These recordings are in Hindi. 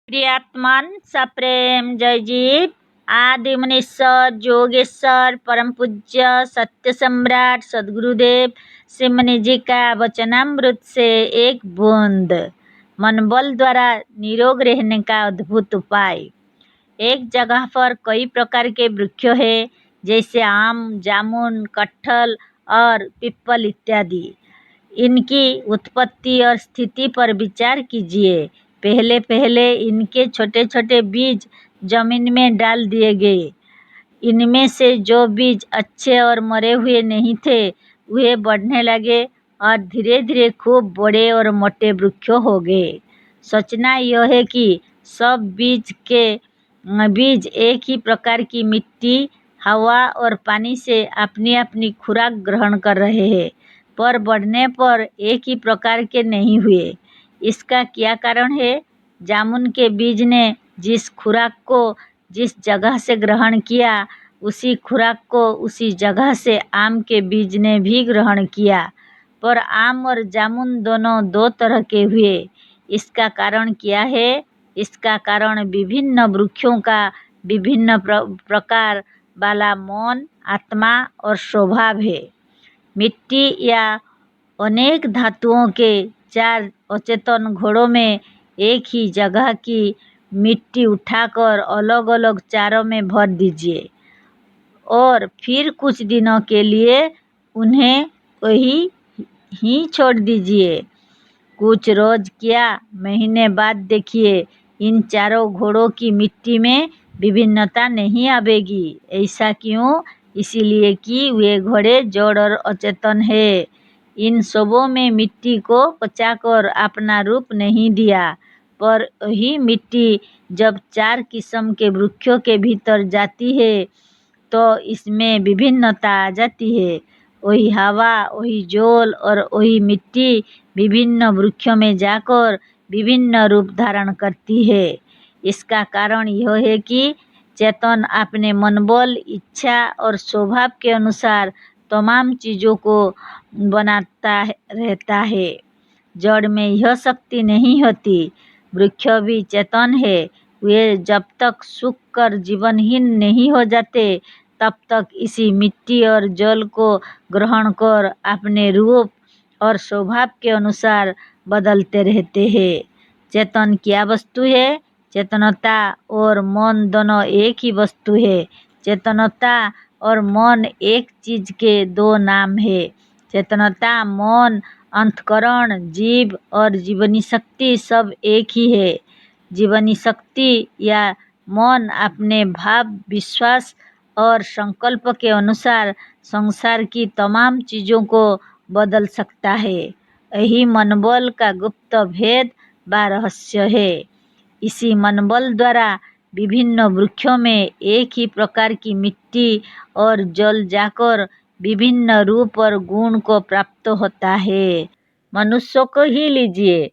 प्रियात्मन सप्रेम जयजीव आदि मुनीश्वर योगेश्वर परम पूज्य सत्य सम्राट सदगुरुदेव सिमनी जी का वचनामृत से एक बूंद मनबल द्वारा निरोग रहने का अद्भुत उपाय। एक जगह पर कई प्रकार के वृक्ष है, जैसे आम, जामुन, कटहल और पीपल इत्यादि। इनकी उत्पत्ति और स्थिति पर विचार कीजिए। पहले पहले इनके छोटे छोटे बीज जमीन में डाल दिए गए। इनमें से जो बीज अच्छे और मरे हुए नहीं थे, वे बढ़ने लगे और धीरे धीरे खूब बड़े और मोटे वृक्ष हो गए। सोचना यह है कि सब बीज एक ही प्रकार की मिट्टी, हवा और पानी से अपनी अपनी खुराक ग्रहण कर रहे हैं, पर बढ़ने पर एक ही प्रकार के नहीं हुए। इसका क्या कारण है? जामुन के बीज ने जिस खुराक को जिस जगह से ग्रहण किया, उसी खुराक को उसी जगह से आम के बीज ने भी ग्रहण किया, पर आम और जामुन दोनों दो तरह के हुए। इसका कारण क्या है? इसका कारण विभिन्न वृक्षों का विभिन्न प्रकार वाला मन, आत्मा और स्वभाव है। मिट्टी या अनेक धातुओं के 4 अचेतन घड़ों में एक ही जगह की मिट्टी उठाकर अलग अलग चारों में भर दीजिए और फिर कुछ दिनों के लिए उन्हें वही ही छोड़ दीजिए। कुछ रोज क्या महीने बाद देखिए, इन चारों घड़ों की मिट्टी में विभिन्नता नहीं आवेगी। ऐसा क्यों? इसीलिए कि वे घड़े जड़ और अचेतन है। इन सबों में मिट्टी को पचाकर अपना रूप नहीं दिया, पर वही मिट्टी जब 4 किस्म के वृक्षों के भीतर जाती है तो इसमें विभिन्नता आ जाती है। वही हवा, वही जल और वही मिट्टी विभिन्न वृक्षों में जाकर विभिन्न रूप धारण करती है। इसका कारण यह है कि चेतन अपने मनबल, इच्छा और स्वभाव के अनुसार तमाम चीज़ों को बनाता रहता है। जड़ में यह शक्ति नहीं होती। वृक्ष भी चेतन है। वे जब तक सूख कर जीवनहीन नहीं हो जाते, तब तक इसी मिट्टी और जल को ग्रहण कर अपने रूप और स्वभाव के अनुसार बदलते रहते हैं। चेतन क्या वस्तु है? चेतनता और मन दोनों एक ही वस्तु है। चेतनता और मन एक चीज के 2 नाम है। चेतनता, मन, अंतःकरण, जीव और जीवनी शक्ति सब एक ही है। जीवनी शक्ति या मन अपने भाव, विश्वास और संकल्प के अनुसार संसार की तमाम चीज़ों को बदल सकता है। यही मनबल का गुप्त भेद व रहस्य है। इसी मनबल द्वारा विभिन्न वृक्षों में एक ही प्रकार की मिट्टी और जल जाकर विभिन्न रूप और गुण को प्राप्त होता है। मनुष्यों को ही लीजिए।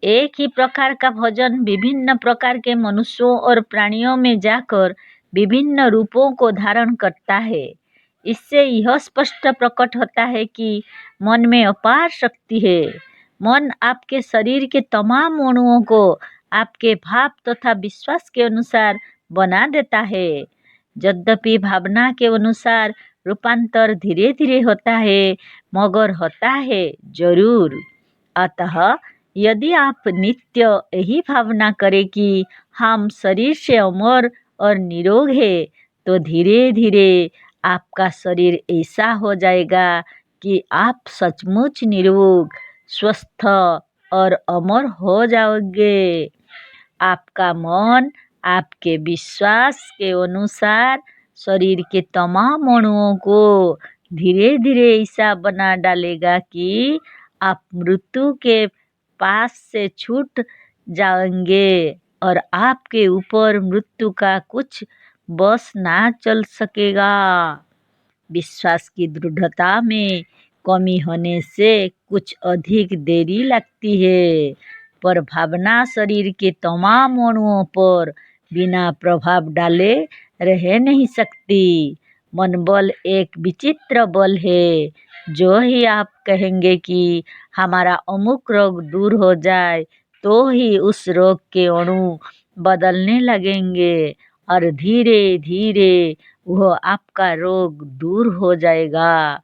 एक ही प्रकार का भोजन विभिन्न प्रकार के मनुष्यों और प्राणियों में जाकर विभिन्न रूपों को धारण करता है। इससे यह स्पष्ट प्रकट होता है कि मन में अपार शक्ति है। मन आपके शरीर के तमाम अणुओं को आपके भाव तथा विश्वास के अनुसार बना देता है। यद्यपि भावना के अनुसार रूपांतर धीरे धीरे होता है, मगर होता है जरूर। अतः यदि आप नित्य यही भावना करें कि हम शरीर से अमर और निरोग है, तो धीरे धीरे आपका शरीर ऐसा हो जाएगा कि आप सचमुच निरोग, स्वस्थ और अमर हो जाओगे। आपका मन आपके विश्वास के अनुसार शरीर के तमाम अणुओं को धीरे धीरे ऐसा बना डालेगा कि आप मृत्यु के पास से छूट जाएंगे और आपके ऊपर मृत्यु का कुछ बस ना चल सकेगा। विश्वास की दृढ़ता में कमी होने से कुछ अधिक देरी लगती है, पर भावना शरीर के तमाम अणुओं पर बिना प्रभाव डाले रह नहीं सकती। मनबल एक विचित्र बल है। जो ही आप कहेंगे कि हमारा अमुक रोग दूर हो जाए, तो ही उस रोग के अणु बदलने लगेंगे और धीरे धीरे वह आपका रोग दूर हो जाएगा।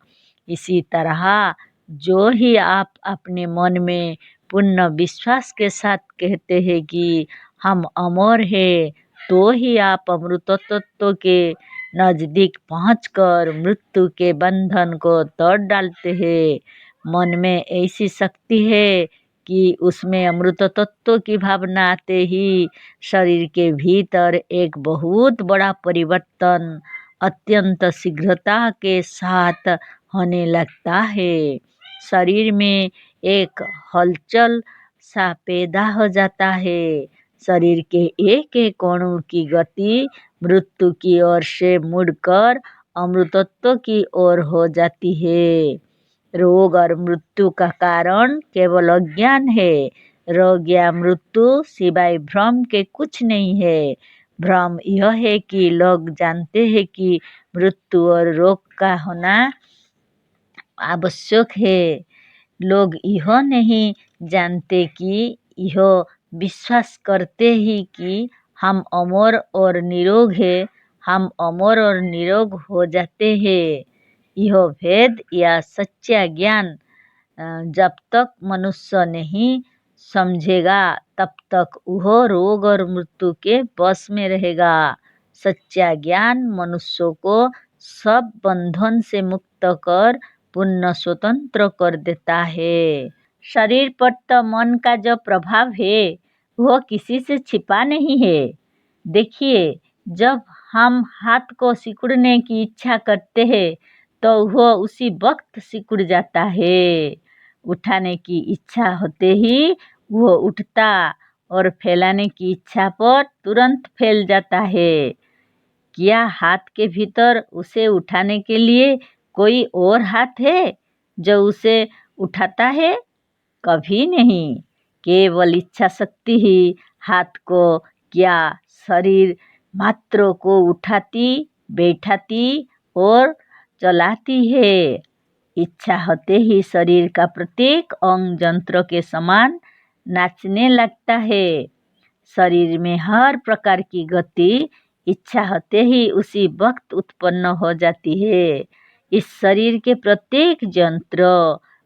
इसी तरह जो ही आप अपने मन में पूर्ण विश्वास के साथ कहते हैं कि हम अमर हैं, तो ही आप अमृतत्व के नज़दीक पहुंचकर मृत्यु के बंधन को तोड़ डालते हैं। मन में ऐसी शक्ति है कि उसमें अमृत तत्व की भावना आते ही शरीर के भीतर एक बहुत बड़ा परिवर्तन अत्यंत शीघ्रता के साथ होने लगता है। शरीर में एक हलचल सा पैदा हो जाता है। शरीर के एक एक अणु की गति मृत्यु की ओर से मुड़कर अमृतत्व की ओर हो जाती है। रोग और मृत्यु का कारण केवल अज्ञान है। रोग या मृत्यु सिवाय भ्रम के कुछ नहीं है। भ्रम यह है कि लोग जानते हैं कि मृत्यु और रोग का होना आवश्यक है। लोग यह नहीं जानते कि यह विश्वास करते ही कि हम अमर और निरोग हैं, हम अमर और निरोग हो जाते हैं। यह भेद या सच्चा ज्ञान जब तक मनुष्य नहीं समझेगा तब तक वह रोग और मृत्यु के वश में रहेगा। सच्चा ज्ञान मनुष्य को सब बंधन से मुक्त कर पूर्ण स्वतंत्र कर देता है। शरीर पर तो मन का जो प्रभाव है वह किसी से छिपा नहीं है। देखिए, जब हम हाथ को सिकुड़ने की इच्छा करते हैं तो वह उसी वक्त सिकुड़ जाता है। उठाने की इच्छा होते ही वह उठता और फैलाने की इच्छा पर तुरंत फैल जाता है। क्या हाथ के भीतर उसे उठाने के लिए कोई और हाथ है जो उसे उठाता है? कभी नहीं। केवल इच्छा शक्ति ही हाथ को क्या शरीर मात्र को उठाती, बैठाती और चलाती है। इच्छा होते ही शरीर का प्रत्येक अंग यंत्र के समान नाचने लगता है। शरीर में हर प्रकार की गति इच्छा होते ही उसी वक्त उत्पन्न हो जाती है। इस शरीर के प्रत्येक यंत्र,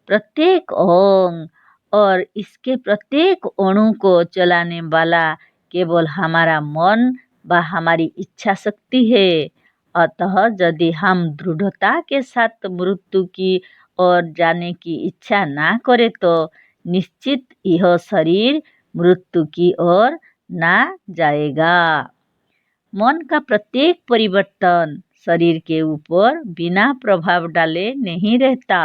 प्रत्येक अंग और इसके प्रत्येक अणु को चलाने वाला केवल हमारा मन व हमारी इच्छा शक्ति है। अतः यदि हम दृढ़ता के साथ मृत्यु की ओर जाने की इच्छा ना करें तो निश्चित यह शरीर मृत्यु की ओर ना जाएगा। मन का प्रत्येक परिवर्तन शरीर के ऊपर बिना प्रभाव डाले नहीं रहता।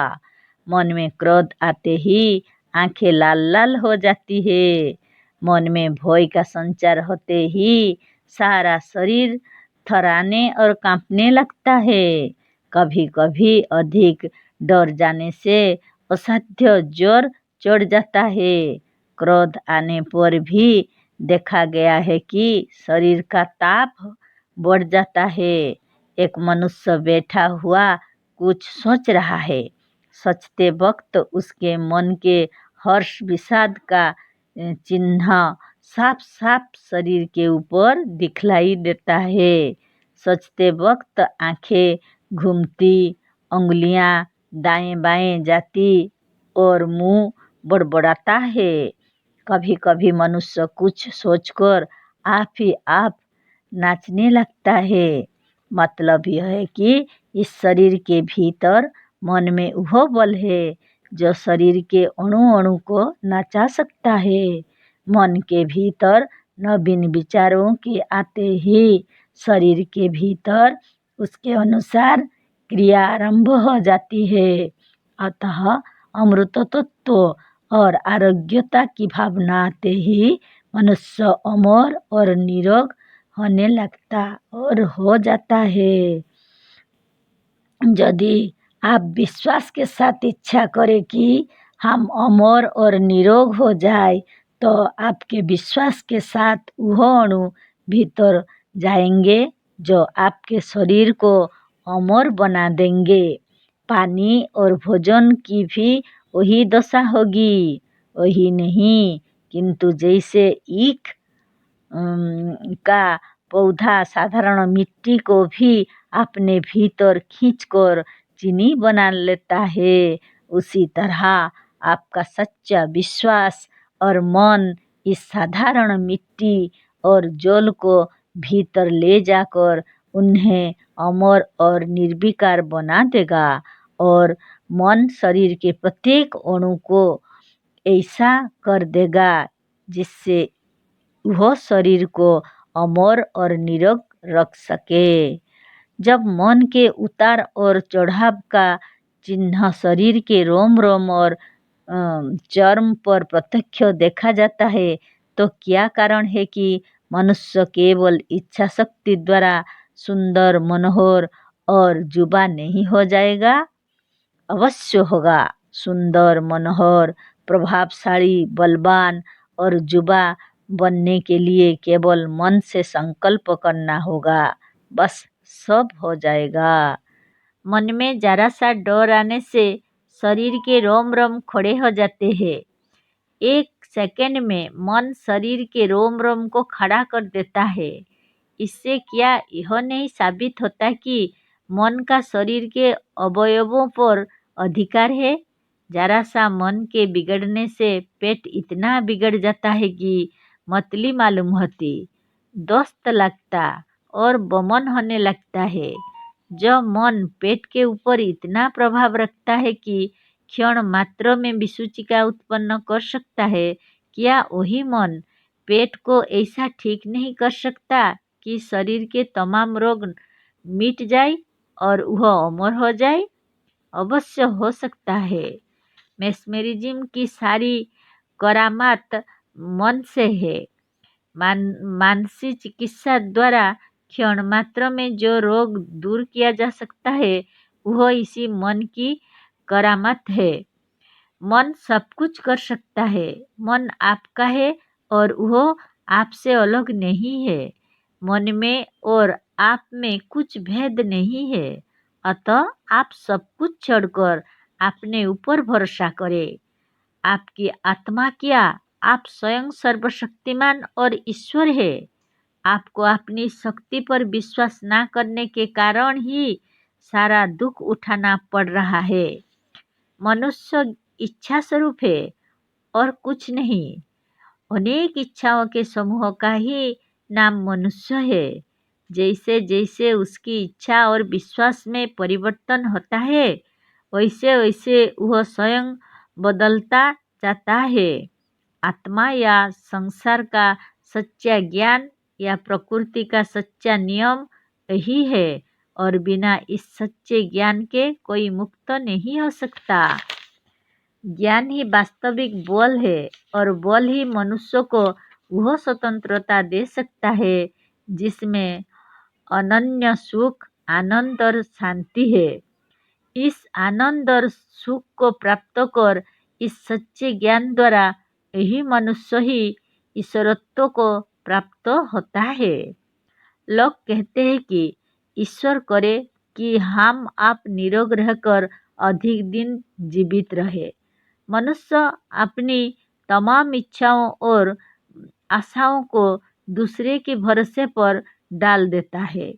मन में क्रोध आते ही आंखें लाल लाल हो जाती है। मन में भय का संचार होते ही सारा शरीर थराने और कांपने लगता है। कभी कभी अधिक डर जाने से असाध्य जोर चढ़ जाता है। क्रोध आने पर भी देखा गया है कि शरीर का ताप बढ़ जाता है। एक मनुष्य बैठा हुआ कुछ सोच रहा है। सोचते वक्त उसके मन के हर्ष विषाद का चिन्ह साफ साफ शरीर के ऊपर दिखलाई देता है। सोचते वक्त आंखें घूमती, उंगलियां दाएं बाएं जाती और मुंह बड़बड़ाता है। कभी कभी मनुष्य कुछ सोचकर आप ही आप नाचने लगता है। मतलब यह है कि इस शरीर के भीतर मन में वह बल है जो शरीर के अणु अणु को नाचा सकता है। मन के भीतर नवीन विचारों के आते ही शरीर के भीतर उसके अनुसार क्रिया आरंभ हो जाती है। अतः अमृत तत्व और आरोग्यता की भावना आते ही मनुष्य अमर और निरोग होने लगता और हो जाता है। यदि आप विश्वास के साथ इच्छा करें कि हम अमर और निरोग हो जाए तो आपके विश्वास के साथ वह अणु भीतर जाएंगे जो आपके शरीर को अमर बना देंगे। पानी और भोजन की भी वही दशा होगी। वही नहीं किंतु जैसे ईख का पौधा साधारण मिट्टी को भी अपने भीतर खींचकर चीनी बना लेता है, उसी तरह आपका सच्चा विश्वास और मन इस साधारण मिट्टी और जल को भीतर ले जाकर उन्हें अमर और निर्विकार बना देगा और मन शरीर के प्रत्येक अणु को ऐसा कर देगा जिससे वह शरीर को अमर और निरोग रख सके। जब मन के उतार और चढ़ाव का चिन्ह शरीर के रोम रोम और चर्म पर प्रत्यक्ष देखा जाता है, तो क्या कारण है कि मनुष्य केवल इच्छा शक्ति द्वारा सुंदर, मनोहर और जुबा नहीं हो जाएगा? अवश्य होगा। सुंदर, मनोहर, प्रभावशाली, बलवान और जुबा बनने के लिए केवल मन से संकल्प करना होगा, बस सब हो जाएगा। मन में जरा सा डर आने से शरीर के रोम रोम खड़े हो जाते हैं। एक सेकंड में मन शरीर के रोम रोम को खड़ा कर देता है। इससे क्या यह नहीं साबित होता कि मन का शरीर के अवयवों पर अधिकार है? जरा सा मन के बिगड़ने से पेट इतना बिगड़ जाता है कि मतली मालूम होती, दस्त लगता और बमन होने लगता है। जब मन पेट के ऊपर इतना प्रभाव रखता है कि क्षण मात्र में विसूचिका उत्पन्न कर सकता है, क्या वही मन पेट को ऐसा ठीक नहीं कर सकता कि शरीर के तमाम रोग मिट जाए और वह अमर हो जाए? अवश्य हो सकता है। मेस्मेरिज्म की सारी करामात मन से है। मानसिक चिकित्सा द्वारा क्षण मात्र में जो रोग दूर किया जा सकता है, वह इसी मन की करामत है। मन सब कुछ कर सकता है। मन आपका है और वह आपसे अलग नहीं है। मन में और आप में कुछ भेद नहीं है। अतः आप सब कुछ छोड़कर अपने ऊपर भरोसा करें। आपकी आत्मा क्या, आप स्वयं सर्वशक्तिमान और ईश्वर है। आपको अपनी शक्ति पर विश्वास न करने के कारण ही सारा दुख उठाना पड़ रहा है। मनुष्य इच्छा स्वरूप है और कुछ नहीं। अनेक इच्छाओं के समूह का ही नाम मनुष्य है। जैसे जैसे उसकी इच्छा और विश्वास में परिवर्तन होता है, वैसे वैसे वह स्वयं बदलता जाता है। आत्मा या संसार का सच्चा ज्ञान या प्रकृति का सच्चा नियम यही है और बिना इस सच्चे ज्ञान के कोई मुक्त नहीं हो सकता। ज्ञान ही वास्तविक बल है और बल ही मनुष्य को वह स्वतंत्रता दे सकता है जिसमें अनन्य सुख, आनंद और शांति है। इस आनंद और सुख को प्राप्त कर इस सच्चे ज्ञान द्वारा यही मनुष्य ही ईश्वरत्व को प्राप्त होता है। लोग कहते हैं कि ईश्वर करे कि हम आप निरोग रहकर अधिक दिन जीवित रहे। मनुष्य अपनी तमाम इच्छाओं और आशाओं को दूसरे के भरोसे पर डाल देता है।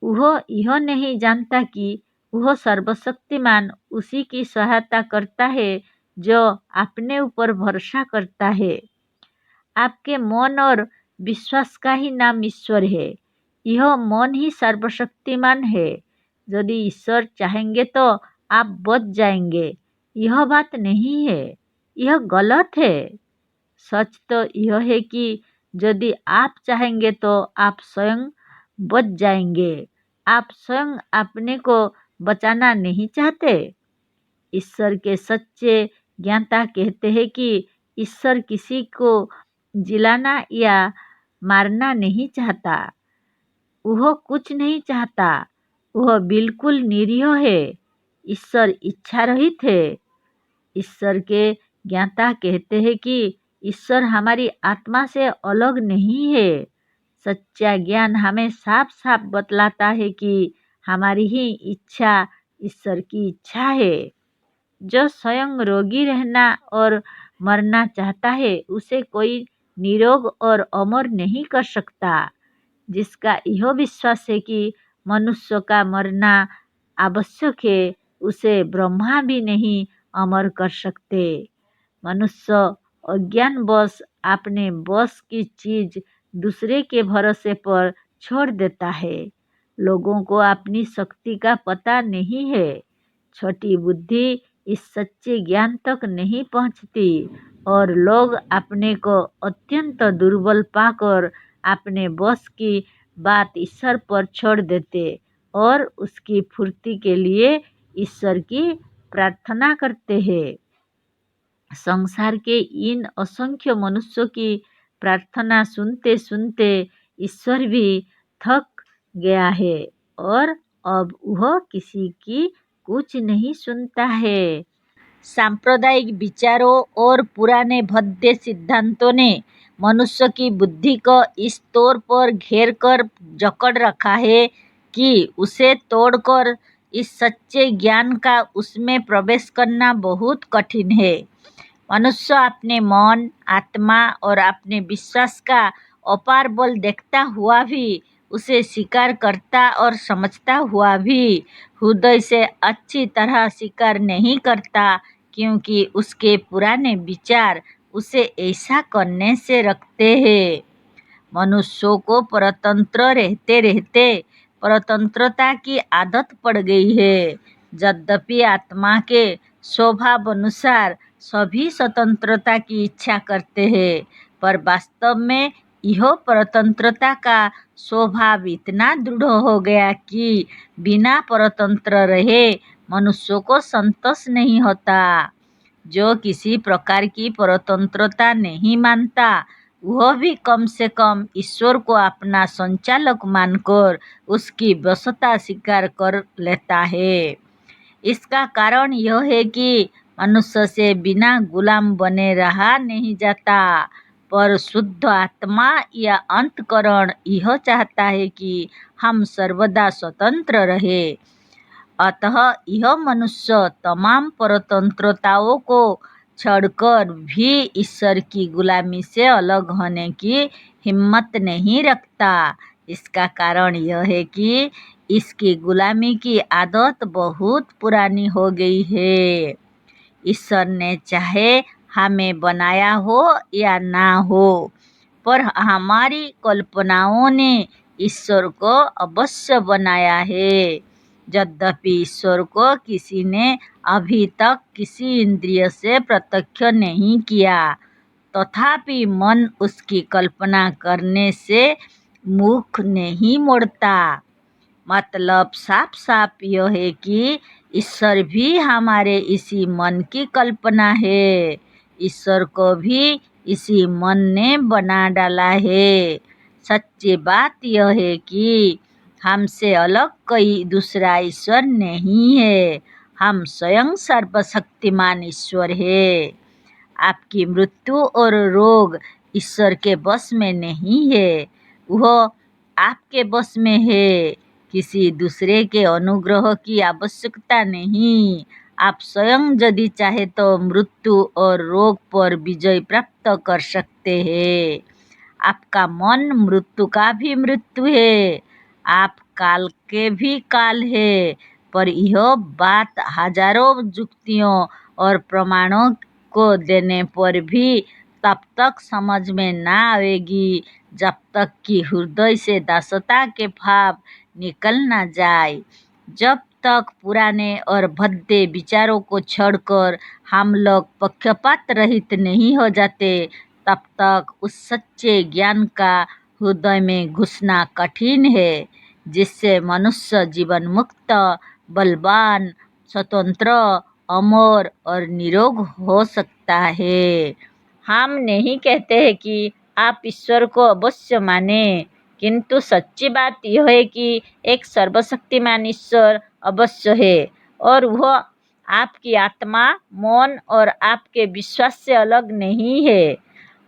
वह यह नहीं जानता कि वह सर्वशक्तिमान उसी की सहायता करता है जो अपने ऊपर भरोसा करता है। आपके मन और विश्वास का ही नाम ईश्वर है। यह मन ही सर्वशक्तिमान है। यदि ईश्वर चाहेंगे तो आप बच जाएंगे, यह बात नहीं है। यह गलत है। सच तो यह है कि यदि आप चाहेंगे तो आप स्वयं बच जाएंगे। आप स्वयं अपने को बचाना नहीं चाहते। ईश्वर के सच्चे ज्ञाता कहते हैं कि ईश्वर किसी को जिलाना या मारना नहीं चाहता। वह कुछ नहीं चाहता। वह बिल्कुल निरीह है। ईश्वर इच्छा रहित है। ईश्वर के ज्ञाता कहते हैं कि ईश्वर हमारी आत्मा से अलग नहीं है। सच्चा ज्ञान हमें साफ साफ बतलाता है कि हमारी ही इच्छा ईश्वर की इच्छा है। जो स्वयं रोगी रहना और मरना चाहता है, उसे कोई निरोग और अमर नहीं कर सकता। जिसका यह विश्वास है कि मनुष्य का मरना आवश्यक है, उसे ब्रह्मा भी नहीं अमर कर सकते। मनुष्य अज्ञानवश अपने बस की चीज दूसरे के भरोसे पर छोड़ देता है। लोगों को अपनी शक्ति का पता नहीं है। छोटी बुद्धि इस सच्चे ज्ञान तक नहीं पहुंचती और लोग अपने को अत्यंत दुर्बल पाकर अपने बस की बात ईश्वर पर छोड़ देते और उसकी पूर्ति के लिए ईश्वर की प्रार्थना करते हैं। संसार के इन असंख्य मनुष्यों की प्रार्थना सुनते सुनते ईश्वर भी थक गया है और अब वह किसी की कुछ नहीं सुनता है। सांप्रदायिक विचारों और पुराने भद्दे सिद्धांतों ने मनुष्य की बुद्धि को इस तौर पर घेर कर जकड़ रखा है कि उसे तोड़कर इस सच्चे ज्ञान का उसमें प्रवेश करना बहुत कठिन है। मनुष्य अपने मन, आत्मा और अपने विश्वास का अपार बल देखता हुआ भी, उसे स्वीकार करता और समझता हुआ भी हृदय से अच्छी तरह स्वीकार नहीं करता, क्योंकि उसके पुराने विचार उसे ऐसा करने से रखते हैं। मनुष्यों को परतंत्र रहते रहते परतंत्रता की आदत पड़ गई है। यद्यपि आत्मा के स्वभाव अनुसार सभी स्वतंत्रता की इच्छा करते हैं, पर वास्तव में यह परतंत्रता का स्वभाव इतना दृढ़ हो गया कि बिना परतंत्र रहे मनुष्यों को संतोष नहीं होता। जो किसी प्रकार की परतंत्रता नहीं मानता, वह भी कम से कम ईश्वर को अपना संचालक मानकर उसकी वशता स्वीकार कर लेता है। इसका कारण यह है कि मनुष्य से बिना गुलाम बने रहा नहीं जाता, पर शुद्ध आत्मा या अंतकरण यह चाहता है कि हम सर्वदा स्वतंत्र रहे। अतः यह मनुष्य तमाम परतंत्रताओं को छोड़कर भी ईश्वर की गुलामी से अलग होने की हिम्मत नहीं रखता। इसका कारण यह है कि इसकी गुलामी की आदत बहुत पुरानी हो गई है। ईश्वर ने चाहे हमें बनाया हो या ना हो, पर हमारी कल्पनाओं ने ईश्वर को अवश्य बनाया है। यद्यपि ईश्वर को किसी ने अभी तक किसी इंद्रिय से प्रत्यक्ष नहीं किया, तथापि मन उसकी कल्पना करने से मुख नहीं मोड़ता। मतलब साफ साफ यह है कि ईश्वर भी हमारे इसी मन की कल्पना है। ईश्वर को भी इसी मन ने बना डाला है। सच्ची बात यह है कि हमसे अलग कोई दूसरा ईश्वर नहीं है। हम स्वयं सर्वशक्तिमान ईश्वर है। आपकी मृत्यु और रोग ईश्वर के बस में नहीं है, वह आपके बस में है। किसी दूसरे के अनुग्रह की आवश्यकता नहीं। आप स्वयं यदि चाहे तो मृत्यु और रोग पर विजय प्राप्त कर सकते हैं। आपका मन मृत्यु का भी मृत्यु है, आप काल के भी काल है, पर यह बात हजारों युक्तियों और प्रमाणों को देने पर भी तब तक समझ में ना आएगी जब तक कि हृदय से दासता के भाव निकल ना जाए। जब तक पुराने और भद्दे विचारों को छोड़कर हम लोग पक्षपात रहित नहीं हो जाते, तब तक उस सच्चे ज्ञान का हृदय में घुसना कठिन है, जिससे मनुष्य जीवन मुक्त, बलवान, स्वतंत्र, अमर और निरोग हो सकता है। हम नहीं कहते हैं कि आप ईश्वर को अवश्य माने, किंतु सच्ची बात यह है कि एक सर्वशक्तिमान ईश्वर अवश्य है और वह आपकी आत्मा, मन और आपके विश्वास से अलग नहीं है।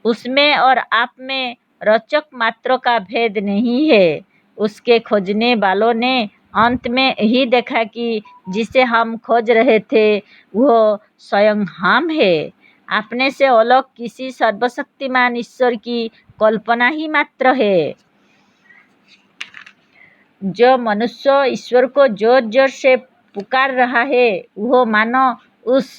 उसमें और आप में रचक मात्र का भेद नहीं है। उसके खोजने वालों ने अंत में यही देखा कि जिसे हम खोज रहे थे वह स्वयं हम है। अपने से अलग किसी सर्वशक्तिमान ईश्वर की कल्पना ही मात्र है। जो मनुष्य ईश्वर को जोर जोर से पुकार रहा है वह मानो उस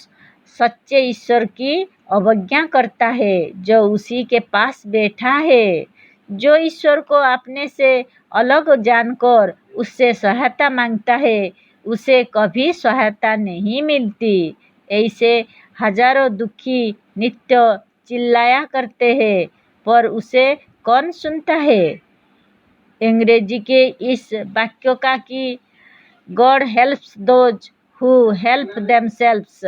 सच्चे ईश्वर की अवज्ञा करता है जो उसी के पास बैठा है। जो ईश्वर को अपने से अलग जानकर उससे सहायता मांगता है उसे कभी सहायता नहीं मिलती। ऐसे हजारों दुखी नित्य चिल्लाया करते हैं पर उसे कौन सुनता है। अंग्रेजी के इस वाक्य का कि God helps those who help themselves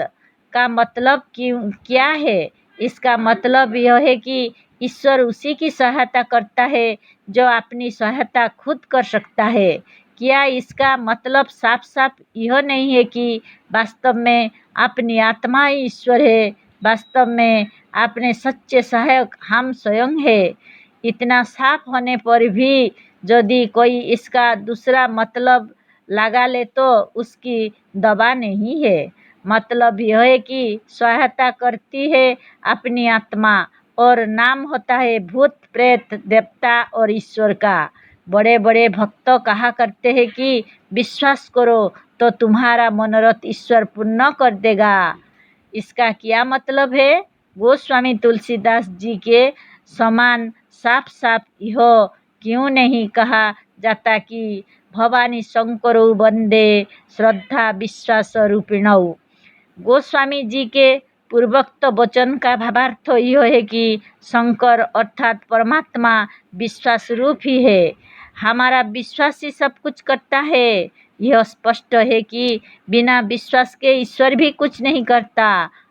का मतलब क्या है। इसका मतलब यह है कि ईश्वर उसी की सहायता करता है जो अपनी सहायता खुद कर सकता है। क्या इसका मतलब साफ साफ यह नहीं है कि वास्तव में अपनी आत्मा ही ईश्वर है। वास्तव में अपने सच्चे सहायक हम स्वयं है। इतना साफ होने पर भी यदि कोई इसका दूसरा मतलब लगा ले तो उसकी दवा नहीं है। मतलब यह है कि सहायता करती है अपनी आत्मा और नाम होता है भूत प्रेत देवता और ईश्वर का। बड़े बड़े भक्त कहा करते हैं कि विश्वास करो तो तुम्हारा मनोरथ ईश्वर पूर्ण कर देगा। इसका क्या मतलब है। गोस्वामी तुलसीदास जी के समान साफ साफ यह क्यों नहीं कहा जाता कि भवानी शंकरौ वंदे श्रद्धा विश्वास रूपिणौ। गोस्वामी जी के पूर्वोक्त वचन का भावार्थ यह है कि शंकर अर्थात परमात्मा विश्वास रूप ही है। हमारा विश्वास ही सब कुछ करता है। यह स्पष्ट है कि बिना विश्वास के ईश्वर भी कुछ नहीं करता।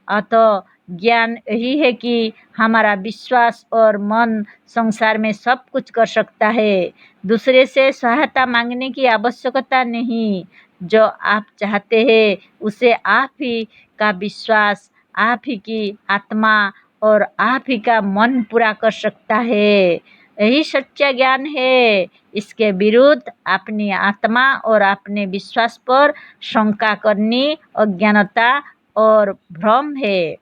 अतः ज्ञान यही है कि हमारा विश्वास और मन संसार में सब कुछ कर सकता है। दूसरे से सहायता मांगने की आवश्यकता नहीं। जो आप चाहते हैं उसे आप ही का विश्वास, आप ही की आत्मा और आप ही का मन पूरा कर सकता है। यही सच्चा ज्ञान है। इसके विरुद्ध अपनी आत्मा और अपने विश्वास पर शंका करनी अज्ञानता और भ्रम है।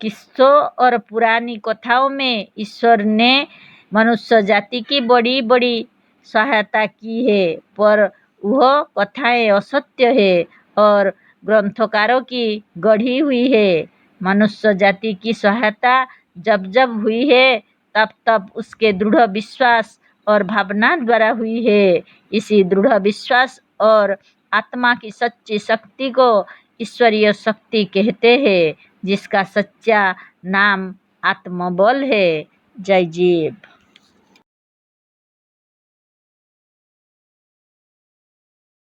किस्सों और पुरानी कथाओं में ईश्वर ने मनुष्य जाति की बड़ी बड़ी सहायता की है पर वह कथाएं असत्य है और ग्रंथकारों की गढ़ी हुई है। मनुष्य जाति की सहायता जब जब हुई है तब तब उसके दृढ़ विश्वास और भावना द्वारा हुई है। इसी दृढ़ विश्वास और आत्मा की सच्ची शक्ति को ईश्वरीय शक्ति कहते हैं जिसका सच्चा नाम आत्मबल है। जय जीव।